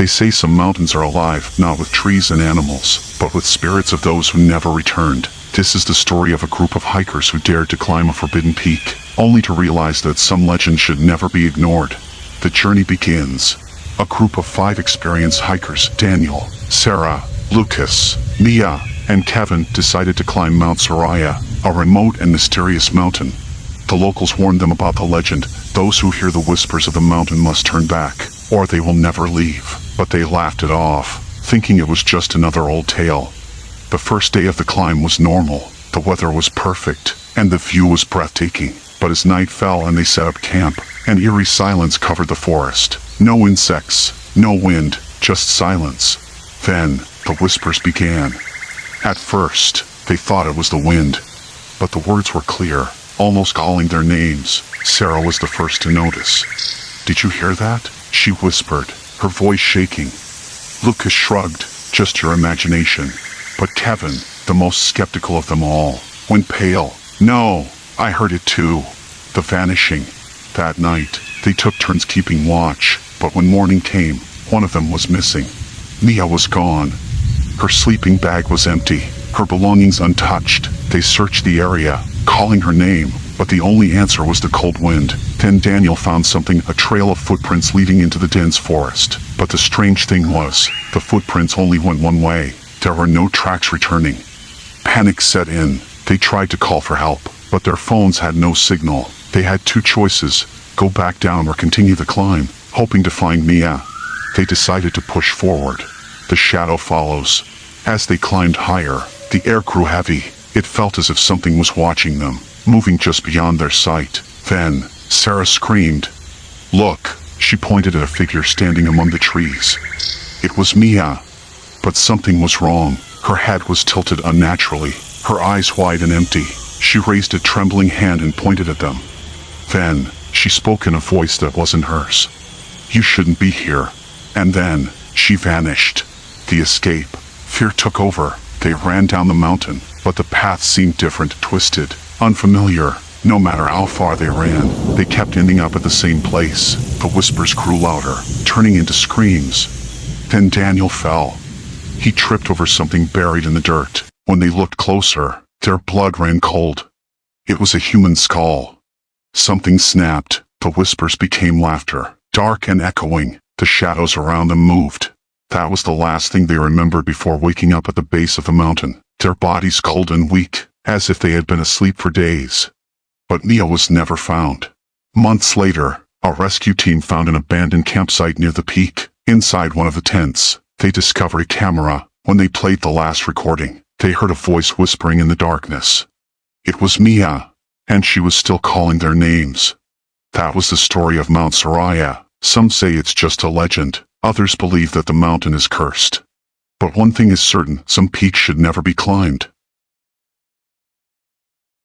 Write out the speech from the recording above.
They say some mountains are alive, not with trees and animals, but with spirits of those who never returned. This is the story of a group of hikers who dared to climb a forbidden peak, only to realize that some legend should never be ignored. The journey begins. A group of 5 experienced hikers, Daniel, Sarah, Lucas, Mia, and Kevin, decided to climb Mount Soraya, a remote and mysterious mountain. The locals warned them about the legend. Those who hear the whispers of the mountain must turn back, or they will never leave. But they laughed it off, thinking it was just another old tale. The first day of the climb was normal. The weather was perfect, and the view was breathtaking. But as night fell and they set up camp, an eerie silence covered the forest. No insects, no wind, just silence. Then, the whispers began. At first, they thought it was the wind, but the words were clear, almost calling their names. Sarah was the first to notice. "Did you hear that?" she whispered, her voice shaking. Lucas shrugged. "Just your imagination." But Kevin, the most skeptical of them all, went pale. "No, I heard it too." The vanishing. That night, they took turns keeping watch, but when morning came, one of them was missing. Mia was gone. Her sleeping bag was empty, her belongings untouched. They searched the area, calling her name, but the only answer was the cold wind. Then Daniel found something, a trail of footprints leading into the dense forest. But the strange thing was, the footprints only went one way. There were no tracks returning. Panic set in. They tried to call for help, but their phones had no signal. They had 2 choices, go back down or continue the climb, hoping to find Mia. They decided to push forward. The shadow follows. As they climbed higher, the air grew heavy. It felt as if something was watching them, moving just beyond their sight. Then, Sarah screamed. "Look!" She pointed at a figure standing among the trees. It was Mia. But something was wrong. Her head was tilted unnaturally, her eyes wide and empty. She raised a trembling hand and pointed at them. Then, she spoke in a voice that wasn't hers. "You shouldn't be here." And then, she vanished. The escape. Fear took over. They ran down the mountain, but the path seemed different, twisted, unfamiliar. No matter how far they ran, they kept ending up at the same place. The whispers grew louder, turning into screams. Then Daniel fell. He tripped over something buried in the dirt. When they looked closer, their blood ran cold. It was a human skull. Something snapped. The whispers became laughter, dark and echoing. The shadows around them moved. That was the last thing they remembered before waking up at the base of the mountain, their bodies cold and weak, as if they had been asleep for days. But Mia was never found. Months later, a rescue team found an abandoned campsite near the peak. Inside one of the tents, they discovered a camera. When they played the last recording, they heard a voice whispering in the darkness. It was Mia, and she was still calling their names. That was the story of Mount Soraya. Some say it's just a legend. Others believe that the mountain is cursed. But one thing is certain, some peaks should never be climbed.